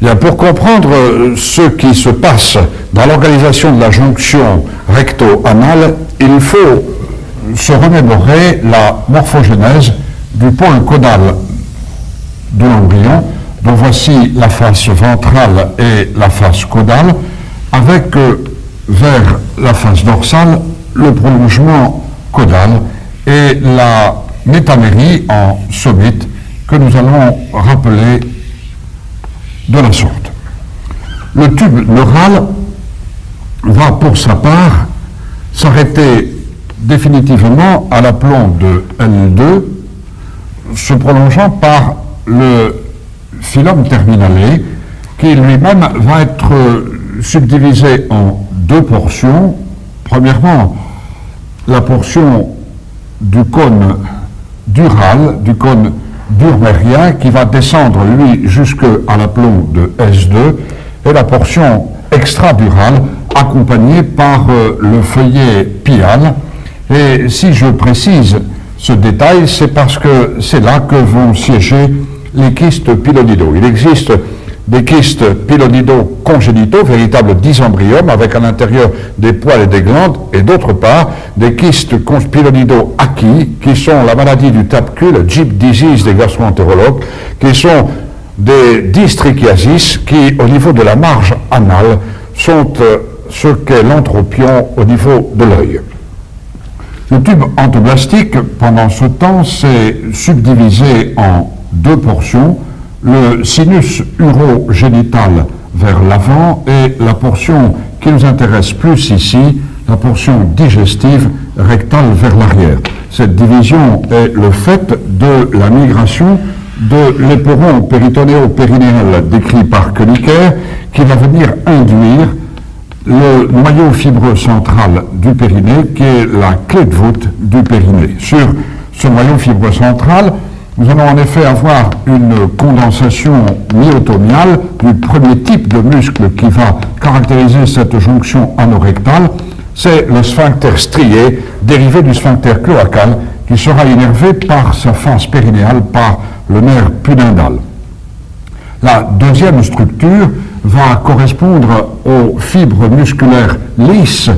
Bien, pour comprendre ce qui se passe dans l'organisation de la jonction recto-anale, il faut se remémorer la morphogénèse du pôle caudal de l'embryon, dont voici la face ventrale et la face caudale, avec vers la face dorsale le prolongement caudal et la métamérie en sommite que nous allons rappeler de la sorte. Le tube neural va pour sa part s'arrêter définitivement à l'aplomb de L2, se prolongeant par le phylum terminale qui lui-même va être subdivisé en deux portions. Premièrement, la portion du cône dural, du cône durmérien, qui va descendre, lui, jusqu'à l'aplomb de S2, et la portion extradurale, accompagnée par le feuillet pial. Et si je précise ce détail, c'est parce que c'est là que vont siéger les kystes pilonidaux. Il existe des kystes pilonidaux congénitaux, véritables dysembryums, avec à l'intérieur des poils et des glandes, et d'autre part, des kystes pilonidaux acquis, qui sont la maladie du tape-cul, le Gyp disease des gastro-entérologues, qui sont des dystrichiasis, qui, au niveau de la marge anale, sont ce qu'est l'entropion au niveau de l'œil. Le tube endoblastique, pendant ce temps, s'est subdivisé en deux portions, le sinus urogénital vers l'avant et la portion qui nous intéresse plus ici, la portion digestive rectale vers l'arrière. Cette division est le fait de la migration de l'éperon péritonéo-périnéal décrit par Koeniker, qui va venir induire le noyau fibreux central du périnée, qui est la clé de voûte du périnée. Sur ce noyau fibreux central, nous allons en effet avoir une condensation myotomiale du premier type de muscle qui va caractériser cette jonction anorectale. C'est le sphincter strié, dérivé du sphincter cloacal, qui sera innervé par sa face périnéale, par le nerf pudendal. La deuxième structure va correspondre aux fibres musculaires lisses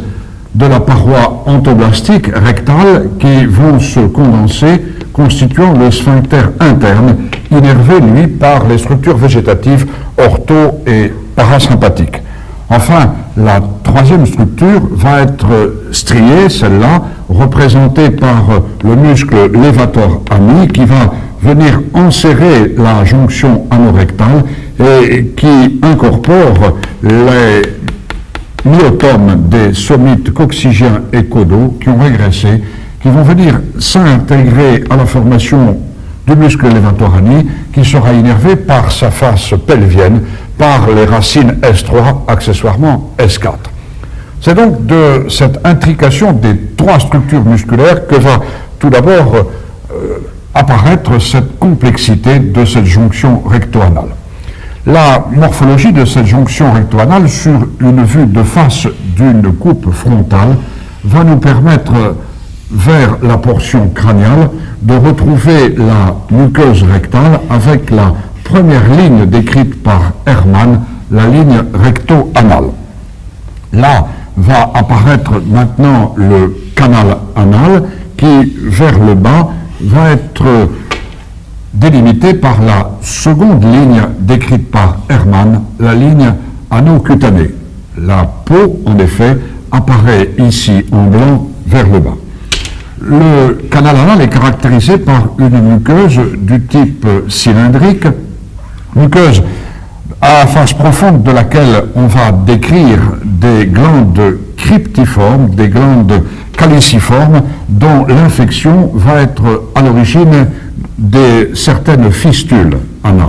de la paroi entoblastique rectale qui vont se condenser, constituant le sphincter interne, innervé, lui, par les structures végétatives ortho- et parasympathiques. Enfin, la troisième structure va être striée, celle-là, représentée par le muscle levator ami, qui va venir enserrer la jonction anorectale et qui incorpore les myotomes des sommites coccygiens et caudaux qui ont régressé, qui vont venir s'intégrer à la formation du muscle levator ani, qui sera innervé par sa face pelvienne, par les racines S3, accessoirement S4. C'est donc de cette intrication des trois structures musculaires que va tout d'abord apparaître cette complexité de cette jonction recto-anale. La morphologie de cette jonction recto-anale sur une vue de face d'une coupe frontale va nous permettre, vers la portion crâniale, de retrouver la muqueuse rectale avec la première ligne décrite par Hermann, la ligne recto-anale. Là va apparaître maintenant le canal anal qui, vers le bas, va être délimité par la seconde ligne décrite par Hermann, la ligne anocutanée. La peau, en effet, apparaît ici en blanc vers le bas. Le canal anal est caractérisé par une muqueuse du type cylindrique, muqueuse à la face profonde de laquelle on va décrire des glandes cryptiformes, des glandes caliciformes, dont l'infection va être à l'origine de certaines fistules anales.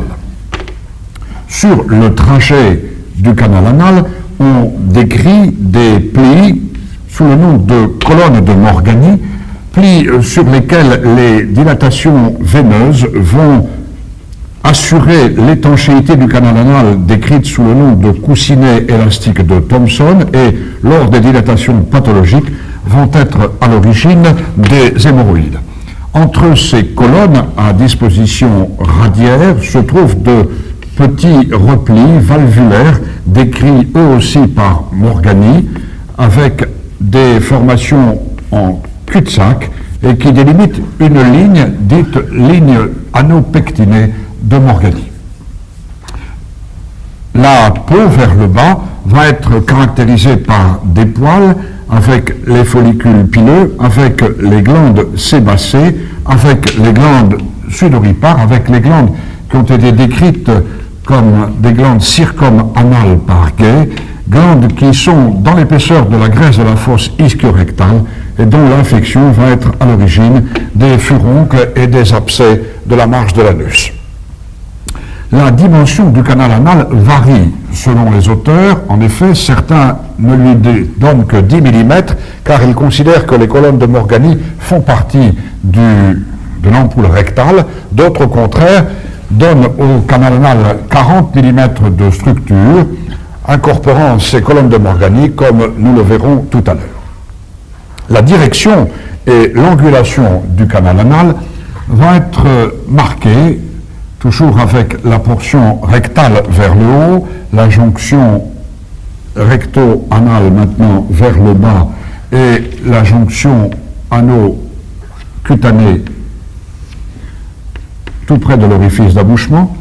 Sur le trajet du canal anal, on décrit des plis sous le nom de colonnes de Morgani, plis sur lesquels les dilatations veineuses vont assurer l'étanchéité du canal anal décrite sous le nom de coussinet élastique de Thomson et, lors des dilatations pathologiques, vont être à l'origine des hémorroïdes. Entre ces colonnes à disposition radiaire se trouvent de petits replis valvulaires décrits eux aussi par Morgani, avec des formations en cul-de-sac et qui délimitent une ligne dite ligne anopectinée de Morgani. La peau vers le bas va être caractérisée par des poils avec les follicules pileux, avec les glandes sébacées, avec les glandes sudoripares, avec les glandes qui ont été décrites comme des glandes circumanales par Gay, glandes qui sont dans l'épaisseur de la graisse de la fosse ischio-rectale et dont l'infection va être à l'origine des furoncles et des abcès de la marge de l'anus. La dimension du canal anal varie selon les auteurs. En effet, certains ne lui donnent que 10 mm car ils considèrent que les colonnes de Morgani font partie de l'ampoule rectale. D'autres, au contraire, donnent au canal anal 40 mm de structure, incorporant ces colonnes de Morgani comme nous le verrons tout à l'heure. La direction et l'angulation du canal anal vont être marquées toujours avec la portion rectale vers le haut, la jonction recto-anale maintenant vers le bas et la jonction ano-cutanée tout près de l'orifice d'abouchement.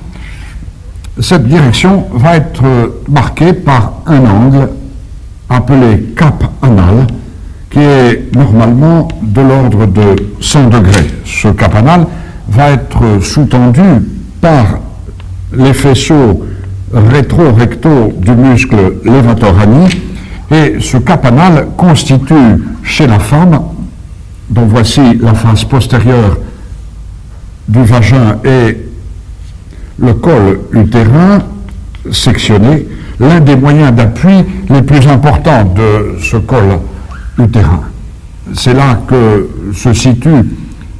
Cette direction va être marquée par un angle appelé cap anal qui est normalement de l'ordre de 100 degrés. Ce cap anal va être sous-tendu par les faisceaux rétro-rectaux du muscle levator ani, et ce cap anal constitue chez la femme, dont voici la face postérieure du vagin et le col utérin sectionné, l'un des moyens d'appui les plus importants de ce col utérin. C'est là que se situe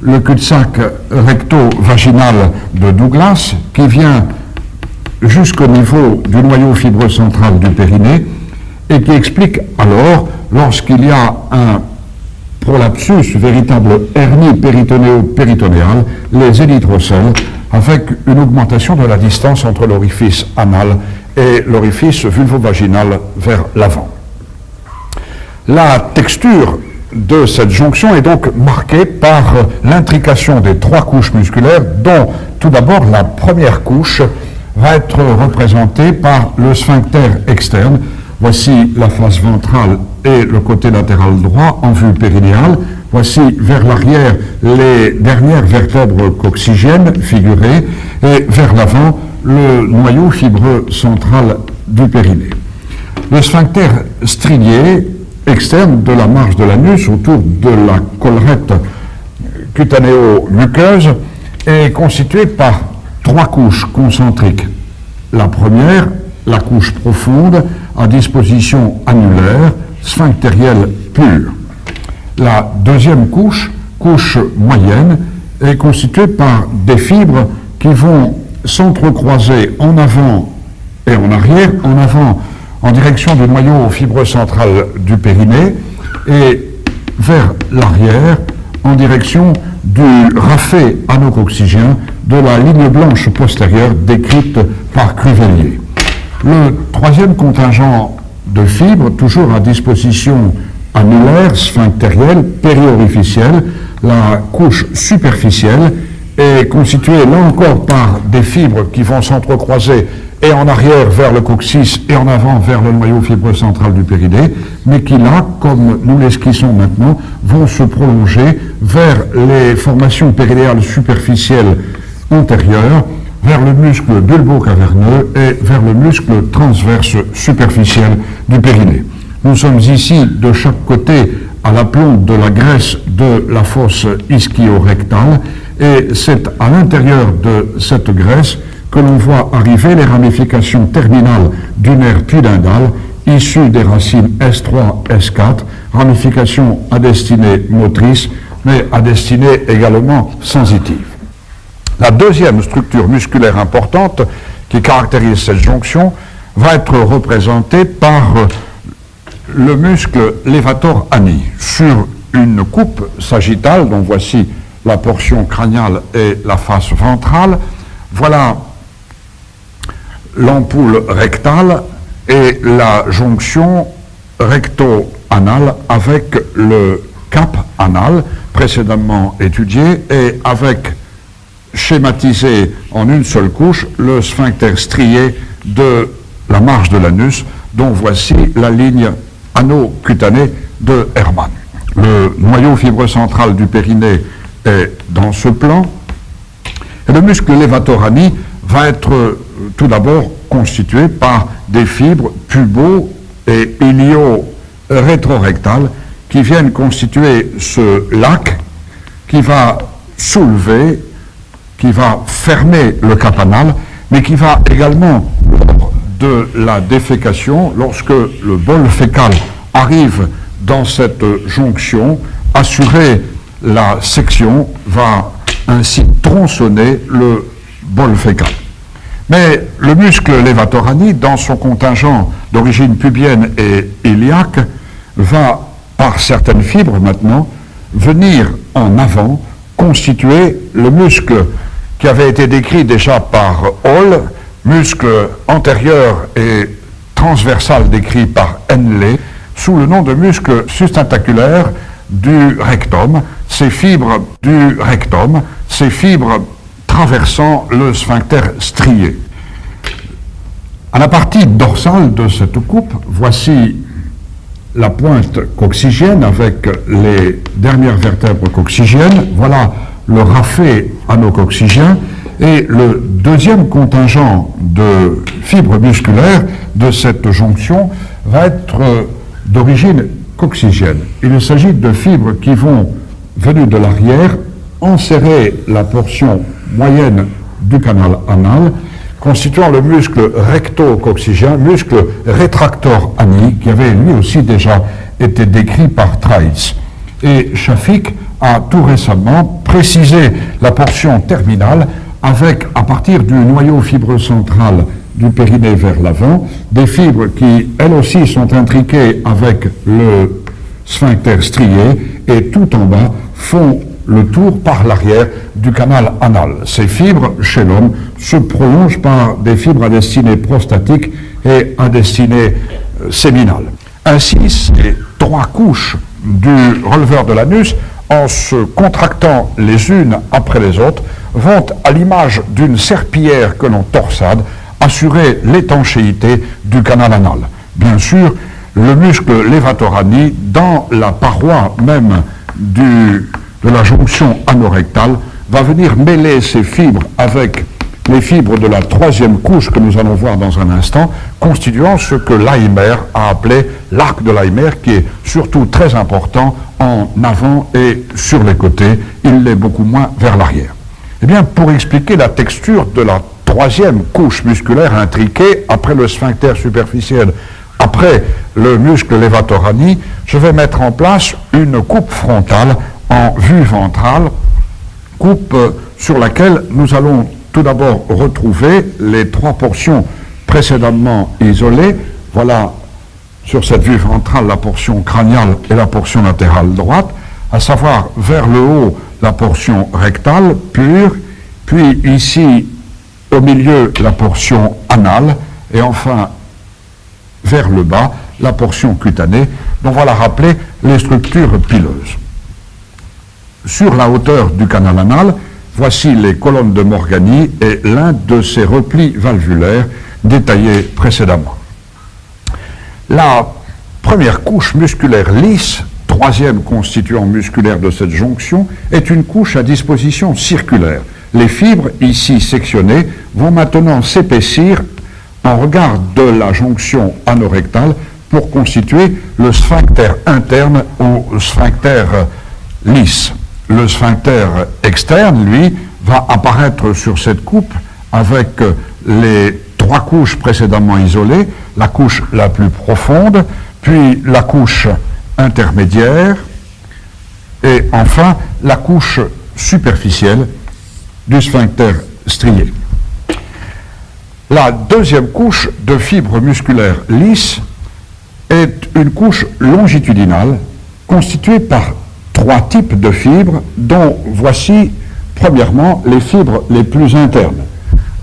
le cul-de-sac recto-vaginal de Douglas, qui vient jusqu'au niveau du noyau fibreux central du périnée et qui explique alors, lorsqu'il y a un prolapsus, véritable hernie péritonéo-péritonéale, les érythrocèles, avec une augmentation de la distance entre l'orifice anal et l'orifice vulvovaginal vers l'avant. La texture de cette jonction est donc marquée par l'intrication des 3 couches musculaires, dont tout d'abord la première couche va être représentée par le sphincter externe. Voici la face ventrale et le côté latéral droit en vue périnéale. Voici vers l'arrière les dernières vertèbres coccygiennes figurées et vers l'avant le noyau fibreux central du périnée. Le sphincter strié externe de la marge de l'anus autour de la collerette cutanéo-muqueuse est constitué par 3 couches concentriques. La première, la couche profonde, à disposition annulaire, sphinctérielle pure. La deuxième couche, couche moyenne, est constituée par des fibres qui vont s'entrecroiser en avant et en arrière, en avant en direction du noyau fibreux central du périnée et vers l'arrière en direction du raphé anococcygien de la ligne blanche postérieure décrite par Cruvellier. Le troisième contingent de fibres, toujours à disposition annulaire, sphinctérielle, périorificielle, la couche superficielle, est constituée là encore par des fibres qui vont s'entrecroiser et en arrière vers le coccyx et en avant vers le noyau fibreux central du périnée, mais qui là, comme nous l'esquissons maintenant, vont se prolonger vers les formations périnéales superficielles antérieures, vers le muscle bulbo-caverneux et vers le muscle transverse superficiel du périnée. Nous sommes ici de chaque côté à l'aplomb de la graisse de la fosse ischio-rectale et c'est à l'intérieur de cette graisse que l'on voit arriver les ramifications terminales du nerf pudendal issues des racines S3, S4, ramifications à destinée motrice mais à destinée également sensitive. La deuxième structure musculaire importante qui caractérise cette jonction va être représentée par le muscle levator ani sur une coupe sagittale, dont voici la portion crâniale et la face ventrale. Voilà l'ampoule rectale et la jonction recto-anale avec le cap anal précédemment étudié et avec schématisé en une seule couche le sphincter strié de la marge de l'anus, dont voici la ligne ano-cutanée de Hermann. Le noyau fibreux central du périnée est dans ce plan. Et le muscle levator-ani va être tout d'abord constitué par des fibres pubo- et ilio-rétrorectales qui viennent constituer ce lac qui va soulever, qui va fermer le cap anal, mais qui va également, lors de la défécation, lorsque le bol fécal arrive dans cette jonction, assurer la section, va ainsi tronçonner le bol fécal. Mais le muscle levator-ani, dans son contingent d'origine pubienne et iliaque, va, par certaines fibres maintenant, venir en avant, constituer le muscle qui avait été décrit déjà par Hall, muscle antérieur et transversal décrit par Henle, sous le nom de muscle sustentaculaire du rectum, ces fibres du rectum, ces fibres traversant le sphincter strié. À la partie dorsale de cette coupe, voici la pointe coccygienne avec les dernières vertèbres coccygiennes. Voilà le raphé anococcygien et le deuxième contingent de fibres musculaires de cette jonction va être d'origine coccygienne. Il s'agit de fibres qui vont, venues de l'arrière, enserrer la portion moyenne du canal anal, constituant le muscle recto-coccygien, muscle rétractor ani, qui avait lui aussi déjà été décrit par Treitz. Et Schaffik a tout récemment précisé la portion terminale avec, à partir du noyau fibreux central du périnée vers l'avant, des fibres qui, elles aussi, sont intriquées avec le sphincter strié et tout en bas font le tour par l'arrière du canal anal. Ces fibres, chez l'homme, se prolongent par des fibres à destinée prostatique et à destinée séminale. Ainsi, ces trois couches du releveur de l'anus, en se contractant les unes après les autres, vont, à l'image d'une serpillière que l'on torsade, assurer l'étanchéité du canal anal. Bien sûr, le muscle levator-ani, dans la paroi même de la jonction anorectale, va venir mêler ces fibres avec les fibres de la troisième couche que nous allons voir dans un instant, constituant ce que Laimer a appelé l'arc de Laimer, qui est surtout très important en avant et sur les côtés. Il l'est beaucoup moins vers l'arrière. Eh bien, pour expliquer la texture de la troisième couche musculaire intriquée après le sphincter superficiel, après le muscle levator-ani, je vais mettre en place une coupe frontale en vue ventrale, coupe sur laquelle nous allons tout d'abord retrouver les trois portions précédemment isolées. Voilà, sur cette vue ventrale, la portion crâniale et la portion latérale droite, à savoir vers le haut la portion rectale pure, puis ici au milieu la portion anale, et enfin vers le bas la portion cutanée, dont voilà rappeler les structures pileuses. Sur la hauteur du canal anal, voici les colonnes de Morgani et l'un de ces replis valvulaires détaillés précédemment. La première couche musculaire lisse, troisième constituant musculaire de cette jonction, est une couche à disposition circulaire. Les fibres, ici sectionnées, vont maintenant s'épaissir en regard de la jonction anorectale pour constituer le sphincter interne ou sphincter lisse. Le sphincter externe, lui, va apparaître sur cette coupe avec les trois couches précédemment isolées, la couche la plus profonde, puis la couche intermédiaire, et enfin la couche superficielle du sphincter strié. La deuxième couche de fibres musculaires lisses est une couche longitudinale constituée par trois types de fibres, dont voici premièrement les fibres les plus internes,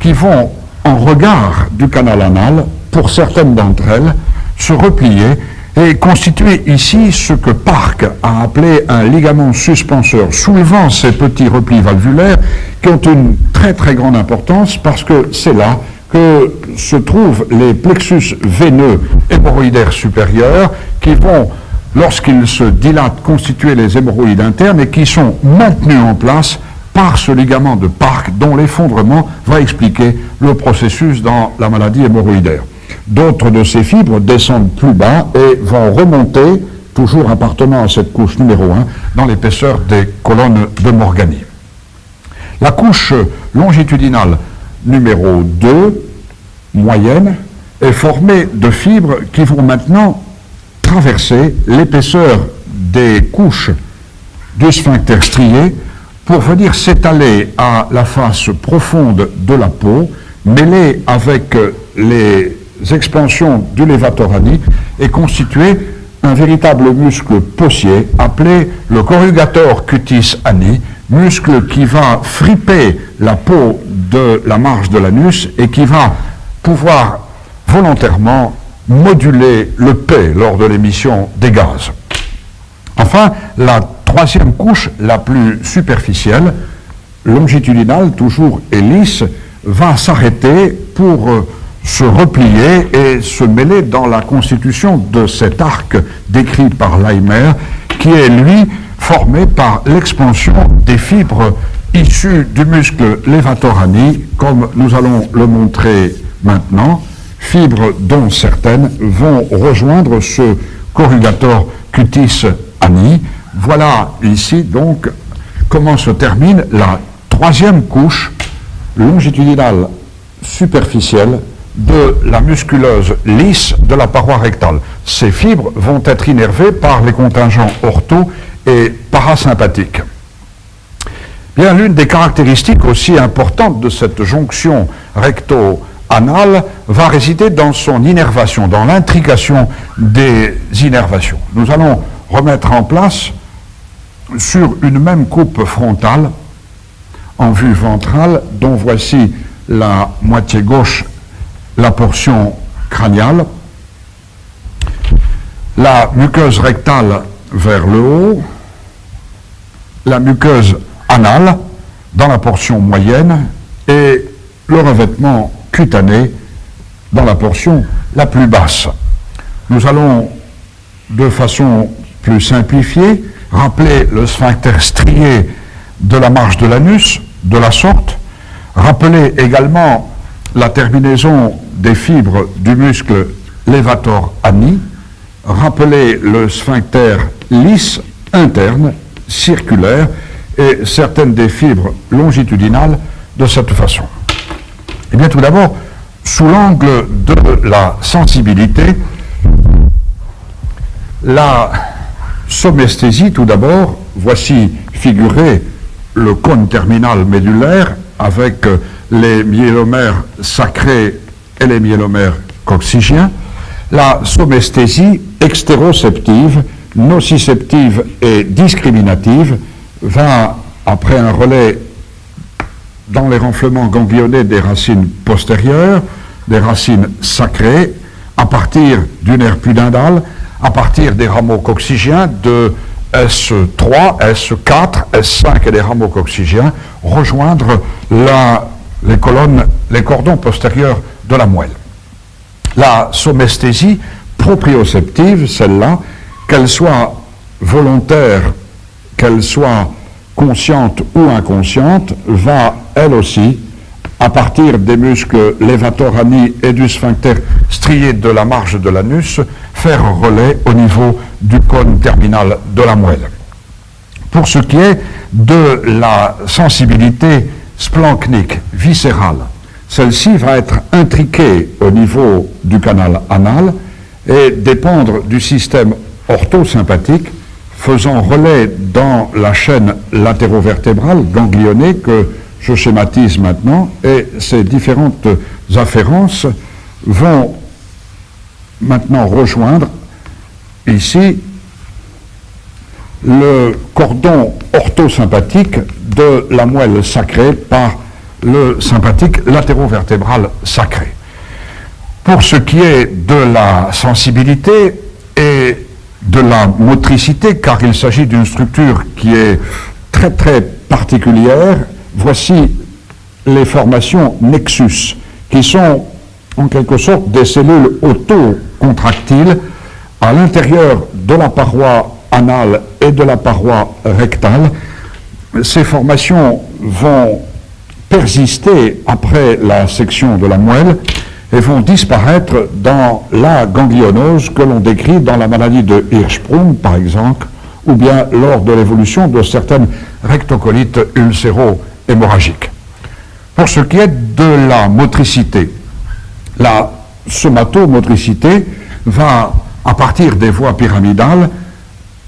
qui vont en regard du canal anal, pour certaines d'entre elles, se replier et constituer ici ce que Park a appelé un ligament suspenseur, soulevant ces petits replis valvulaires qui ont une très très grande importance parce que c'est là que se trouvent les plexus veineux hémorroïdaires supérieurs qui vont, lorsqu'ils se dilatent, constituer les hémorroïdes internes et qui sont maintenus en place par ce ligament de Park dont l'effondrement va expliquer le processus dans la maladie hémorroïdaire. D'autres de ces fibres descendent plus bas et vont remonter, toujours appartenant à cette couche numéro 1, dans l'épaisseur des colonnes de Morgani. La couche longitudinale numéro 2, moyenne, est formée de fibres qui vont maintenant traverser l'épaisseur des couches du sphincter strié pour venir s'étaler à la face profonde de la peau, mêlée avec les expansions du levator ani et constituer un véritable muscle possier appelé le corrugator cutis ani, muscle qui va friper la peau de la marge de l'anus et qui va pouvoir volontairement moduler le P lors de l'émission des gaz. Enfin, la troisième couche, la plus superficielle, longitudinale, toujours et lisse, va s'arrêter pour se replier et se mêler dans la constitution de cet arc décrit par Leimer, qui est, lui, formé par l'expansion des fibres issues du muscle levator ani, comme nous allons le montrer maintenant, fibres dont certaines vont rejoindre ce corrugator cutis ani. Voilà ici donc comment se termine la troisième couche longitudinale superficielle de la musculeuse lisse de la paroi rectale. Ces fibres vont être innervées par les contingents ortho et parasympathiques. Bien, l'une des caractéristiques aussi importantes de cette jonction recto-anale va résider dans son innervation, dans l'intrication des innervations. Nous allons remettre en place sur une même coupe frontale, en vue ventrale, dont voici la moitié gauche, la portion crâniale, la muqueuse rectale vers le haut, la muqueuse anale dans la portion moyenne et le revêtement cutané dans la portion la plus basse. Nous allons, de façon plus simplifiée, rappeler le sphincter strié de la marge de l'anus de la sorte, rappeler également la terminaison des fibres du muscle levator ani, rappeler le sphincter lisse interne, circulaire, et certaines des fibres longitudinales de cette façon. Eh bien, tout d'abord, sous l'angle de la sensibilité, la somesthésie, tout d'abord, voici figuré le cône terminal médulaire avec les myélomères sacrés et les myélomères coccygiens. La somesthésie extéroceptive, nociceptive et discriminative va, après un relais dans les renflements ganglionés des racines postérieures, des racines sacrées, à partir du nerf pudendal, à partir des rameaux coccygiens de S3, S4, S5 et des rameaux coccygiens, rejoindre les cordons postérieurs de la moelle. La somesthésie proprioceptive, celle-là, qu'elle soit volontaire, qu'elle soit consciente ou inconsciente, va, elle aussi, à partir des muscles levator ani et du sphincter strié de la marge de l'anus, faire relais au niveau du cône terminal de la moelle. Pour ce qui est de la sensibilité splanchnique, viscérale, celle-ci va être intriquée au niveau du canal anal et dépendre du système orthosympathique, faisant relais dans la chaîne latérovertébrale ganglionée que je schématise maintenant, et ces différentes afférences vont maintenant rejoindre ici le cordon orthosympathique de la moelle sacrée par le sympathique latérovertébral sacré. Pour ce qui est de la sensibilité et de la motricité, car il s'agit d'une structure qui est très très particulière, voici les formations nexus, qui sont en quelque sorte des cellules autocontractiles à l'intérieur de la paroi anale et de la paroi rectale. Ces formations vont persister après la section de la moelle et vont disparaître dans la ganglionose que l'on décrit dans la maladie de Hirschsprung, par exemple, ou bien lors de l'évolution de certaines rectocolites ulcéro-hémorragiques. Pour ce qui est de la motricité, la somatomotricité va, à partir des voies pyramidales,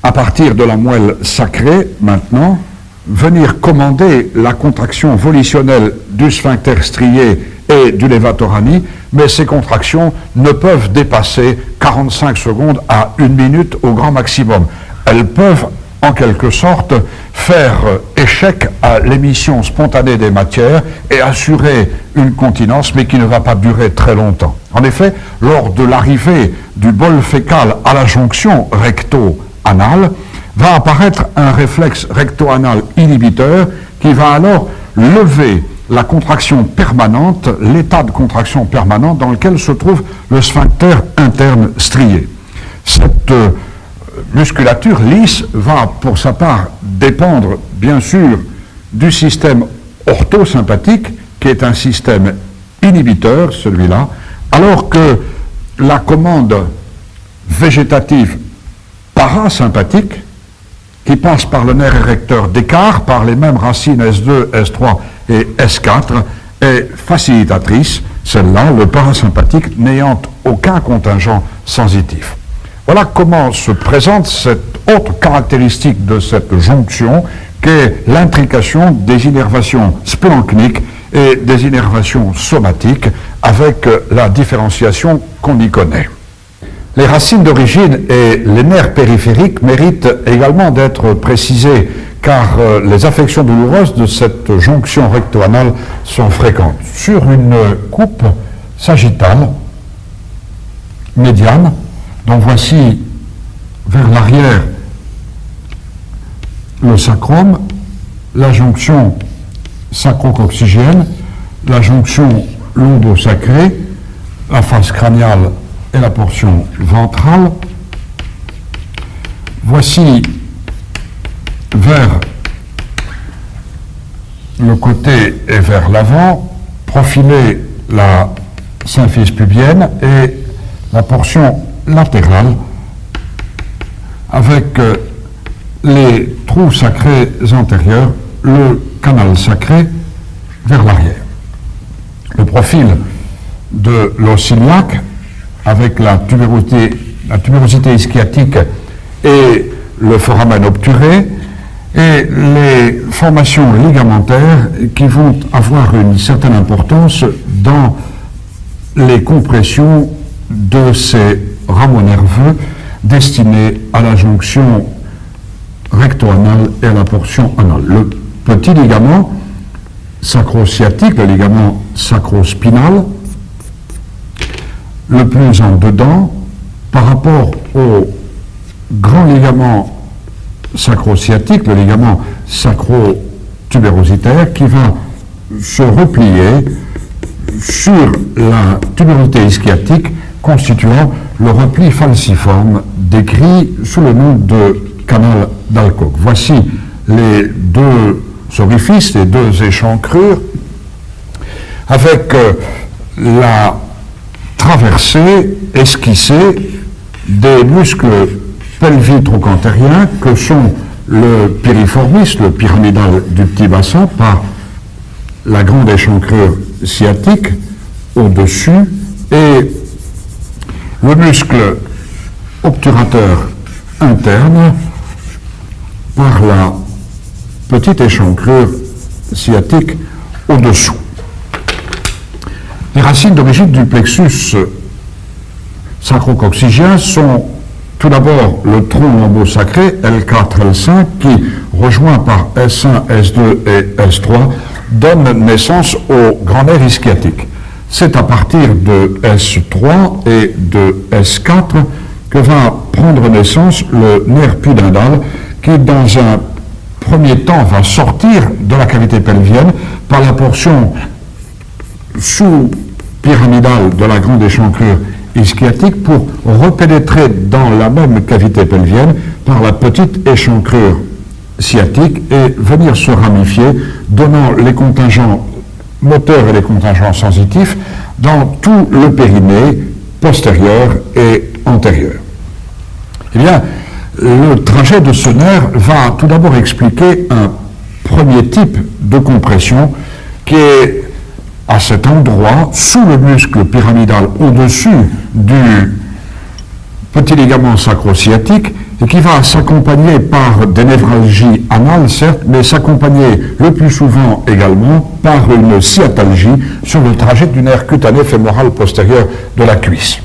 à partir de la moelle sacrée maintenant, venir commander la contraction volitionnelle du sphincter strié et du levator ani, mais ces contractions ne peuvent dépasser 45 secondes à 1 minute au grand maximum. Elles peuvent, en quelque sorte, faire échec à l'émission spontanée des matières et assurer une continence, mais qui ne va pas durer très longtemps. En effet, lors de l'arrivée du bol fécal à la jonction recto-anale, va apparaître un réflexe recto-anal inhibiteur qui va alors lever la contraction permanente, l'état de contraction permanente dans lequel se trouve le sphincter interne strié. Cette musculature lisse va, pour sa part, dépendre, bien sûr, du système orthosympathique, qui est un système inhibiteur, celui-là, alors que la commande végétative parasympathique, qui passe par le nerf érecteur d'écart, par les mêmes racines S2, S3 et S4, est facilitatrice, celle-là, le parasympathique, n'ayant aucun contingent sensitif. Voilà comment se présente cette autre caractéristique de cette jonction, qu'est l'intrication des innervations splanchniques et des innervations somatiques, avec la différenciation qu'on y connaît. Les racines d'origine et les nerfs périphériques méritent également d'être précisés, car les affections douloureuses de cette jonction recto-anale sont fréquentes. Sur une coupe sagittale médiane, dont voici vers l'arrière le sacrum, la jonction sacro-coccygienne, la jonction lombo-sacrée, la face crâniale et la portion ventrale. Voici vers le côté et vers l'avant, profilée la symphyse pubienne et la portion latérale avec les trous sacrés antérieurs, le canal sacré vers l'arrière. Le profil de l'os iliaque avec la tubérosité ischiatique et le foramen obturé, et les formations ligamentaires qui vont avoir une certaine importance dans les compressions de ces rameaux nerveux destinés à la jonction recto-anale et à la portion anale. Le petit ligament sacro-sciatique, le ligament sacro-spinal, le plus en dedans par rapport au grand ligament sacro-sciatique, le ligament sacro-tubérositaire, qui va se replier sur la tubérosité ischiatique, constituant le repli falciforme décrit sous le nom de canal d'Alcock. Voici les deux orifices, les deux échancrures, avec la traversée esquissée des muscles pelvitrochantériens que sont le piriformis, le pyramidal du petit bassin, par la grande échancrure sciatique au-dessus, et le muscle obturateur interne par la petite échancrure sciatique au-dessous. Les racines d'origine du plexus sacro-coccygien sont tout d'abord le tronc lombo-sacré L4, L5, qui, rejoint par S1, S2 et S3, donne naissance au grand nerf ischiatique. C'est à partir de S3 et de S4 que va prendre naissance le nerf pudendal qui, dans un premier temps, va sortir de la cavité pelvienne par la portion sous-pyramidale de la grande échancrure ischiatique pour repénétrer dans la même cavité pelvienne par la petite échancrure sciatique et venir se ramifier, donnant les contingents moteurs et les contingents sensitifs dans tout le périnée postérieur et antérieur. Eh bien, le trajet de ce nerf va tout d'abord expliquer un premier type de compression qui est à cet endroit, sous le muscle pyramidal, au-dessus du petit ligament sacro-sciatique, et qui va s'accompagner par des névralgies anales, certes, mais s'accompagner le plus souvent également par une sciatalgie sur le trajet du nerf cutané fémoral postérieur de la cuisse.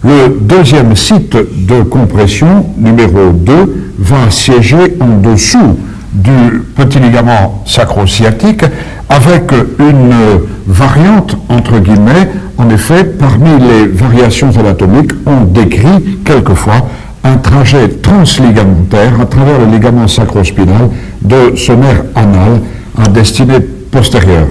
Le deuxième site de compression, numéro 2, va siéger en dessous du petit ligament sacro-sciatique avec une variante, entre guillemets. En effet, parmi les variations anatomiques, on décrit quelquefois un trajet transligamentaire à travers le ligament sacrospinal de ce nerf anal à destinée postérieure.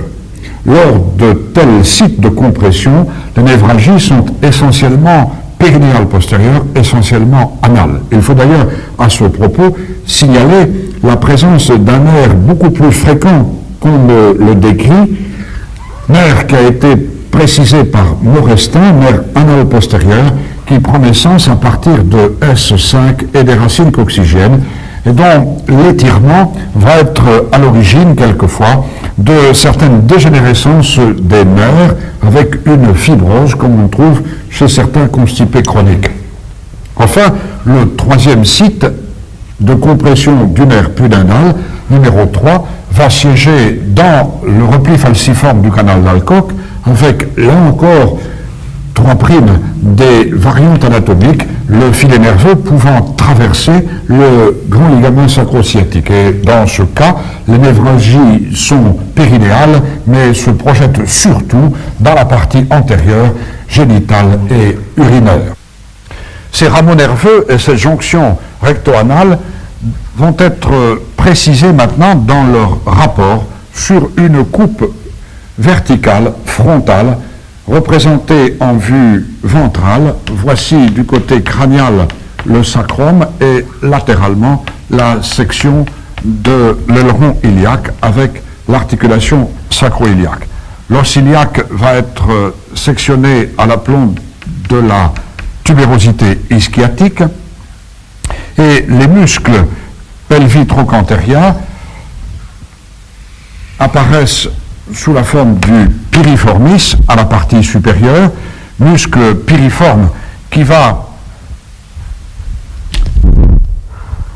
Lors de tels sites de compression, les névralgies sont essentiellement périnéales postérieures, essentiellement anales. Il faut d'ailleurs, à ce propos, signaler la présence d'un nerf beaucoup plus fréquent qu'on ne le décrit, nerf qui a été précisé par Morestin, nerf anal postérieur, qui prend naissance à partir de S5 et des racines coccygiennes, et dont l'étirement va être à l'origine, quelquefois, de certaines dégénérescences des nerfs avec une fibrose, comme on trouve chez certains constipés chroniques. Enfin, le troisième site de compression du nerf pudendal, numéro 3, va siéger dans le repli falciforme du canal d'Alcock, avec, là encore, 3' des variantes anatomiques, le filet nerveux pouvant traverser le grand ligament sacro-sciatique. Et dans ce cas, les névralgies sont périnéales, mais se projettent surtout dans la partie antérieure, génitale et urinaire. Ces rameaux nerveux et cette jonction recto-anale vont être précisés maintenant dans leur rapport sur une coupe verticale, frontale, représentée en vue ventrale. Voici du côté crânial le sacrum et latéralement la section de l'aileron iliaque avec l'articulation sacro-iliaque. L'os iliaque va être sectionné à l'aplomb de la tubérosité ischiatique et les muscles pelvi-trochantéria apparaissent sous la forme du piriformis à la partie supérieure, muscle piriforme qui va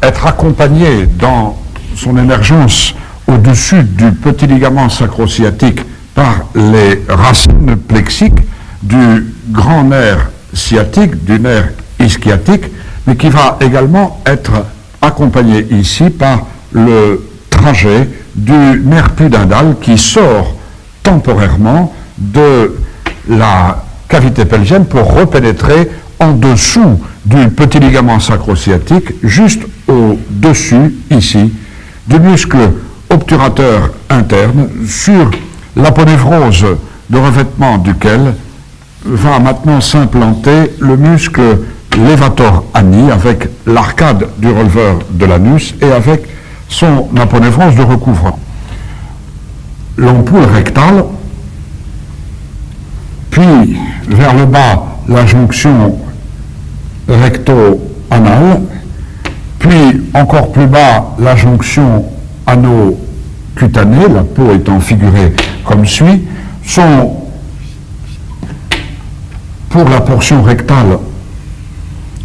être accompagné dans son émergence au-dessus du petit ligament sacro-sciatique par les racines plexiques du grand nerf sciatique, du nerf ischiatique, mais qui va également être accompagné ici par le trajet du nerf pudendal qui sort temporairement de la cavité pelvienne pour repénétrer en dessous du petit ligament sacro-sciatique, juste au-dessus, ici, du muscle obturateur interne, sur l'aponévrose de revêtement duquel va maintenant s'implanter le muscle levator ani avec l'arcade du releveur de l'anus et avec son aponévrose de recouvrant. L'ampoule rectale, puis vers le bas la jonction recto-anale, puis encore plus bas la jonction ano-cutanée, la peau étant figurée comme suit, sont pour la portion rectale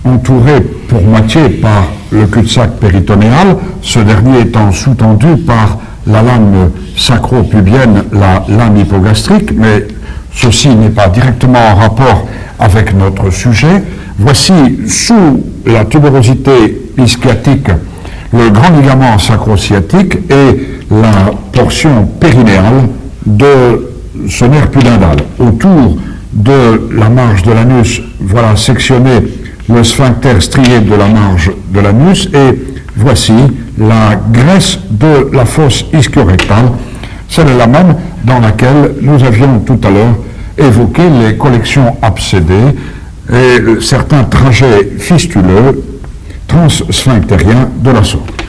entourée pour moitié par le cul-de-sac péritonéal, ce dernier étant sous-tendu par la lame sacro-pubienne, la lame hypogastrique, mais ceci n'est pas directement en rapport avec notre sujet. Voici sous la tubérosité ischiatique le grand ligament sacro-sciatique et la portion périnéale de ce nerf pudendal. Autour de la marge de l'anus, voilà sectionné le sphincter strié de la marge de l'anus, et voici la graisse de la fosse ischio-rectale, celle-là même dans laquelle nous avions tout à l'heure évoqué les collections abcédées et certains trajets fistuleux transsphinctériens de la sorte.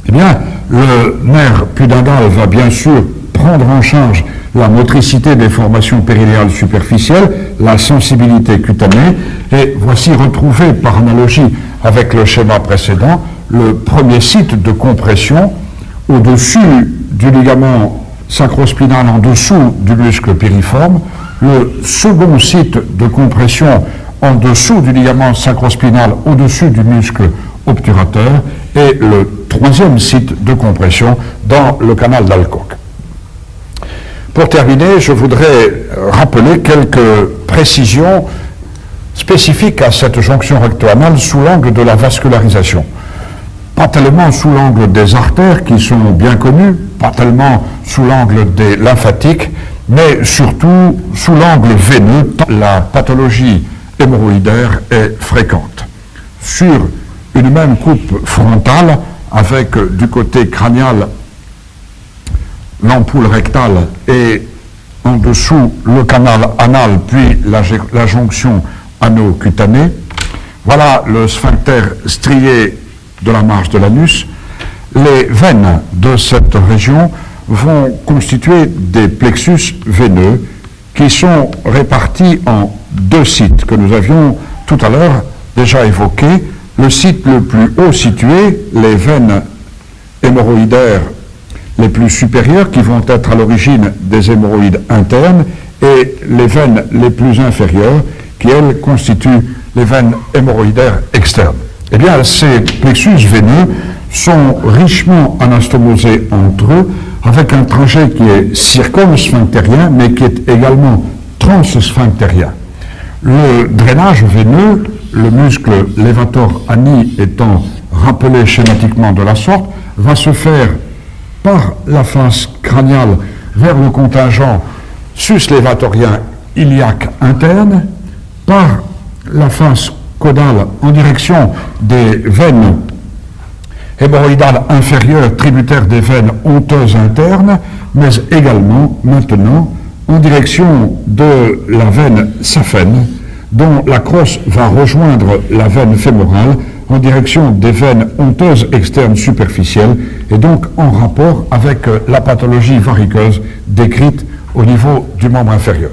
Eh bien, le nerf pudendal va bien sûr prendre en charge la motricité des formations périnéales superficielles, la sensibilité cutanée, et voici retrouvé par analogie avec le schéma précédent le premier site de compression au-dessus du ligament sacrospinal en dessous du muscle piriforme, le second site de compression en dessous du ligament sacrospinal au-dessus du muscle obturateur et le troisième site de compression dans le canal d'Alcock. Pour terminer, je voudrais rappeler quelques précisions spécifiques à cette jonction recto-anale sous l'angle de la vascularisation. Pas tellement sous l'angle des artères qui sont bien connues, pas tellement sous l'angle des lymphatiques, mais surtout sous l'angle veineux. La pathologie hémorroïdaire est fréquente. Sur une même coupe frontale, avec du côté crânial l'ampoule rectale et en dessous le canal anal, puis la jonction ano-cutanée. Voilà le sphincter strié de la marge de l'anus. Les veines de cette région vont constituer des plexus veineux qui sont répartis en deux sites que nous avions tout à l'heure déjà évoqués. Le site le plus haut situé, les veines hémorroïdaires les plus supérieures qui vont être à l'origine des hémorroïdes internes, et les veines les plus inférieures qui, elles, constituent les veines hémorroïdaires externes. Eh bien, ces plexus veineux sont richement anastomosés entre eux, avec un trajet qui est circumsphinctérien, mais qui est également transsphinctérien. Le drainage veineux, le muscle levator ani étant rappelé schématiquement de la sorte, va se faire par la face crâniale vers le contingent sus-lévatorien iliaque interne, par la face caudale en direction des veines hémorroïdales inférieures tributaires des veines honteuses internes, mais également maintenant en direction de la veine saphène, dont la crosse va rejoindre la veine fémorale en direction des veines honteuses externes superficielles et donc en rapport avec la pathologie varicoeuse décrite au niveau du membre inférieur.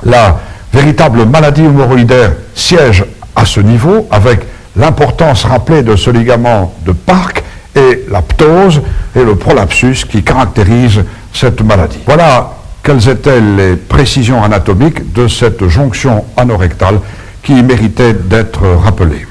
La véritable maladie hémorroïdaire siège à ce niveau avec l'importance rappelée de ce ligament de Park et la ptose et le prolapsus qui caractérisent cette maladie. Voilà quelles étaient les précisions anatomiques de cette jonction anorectale qui méritait d'être rappelée.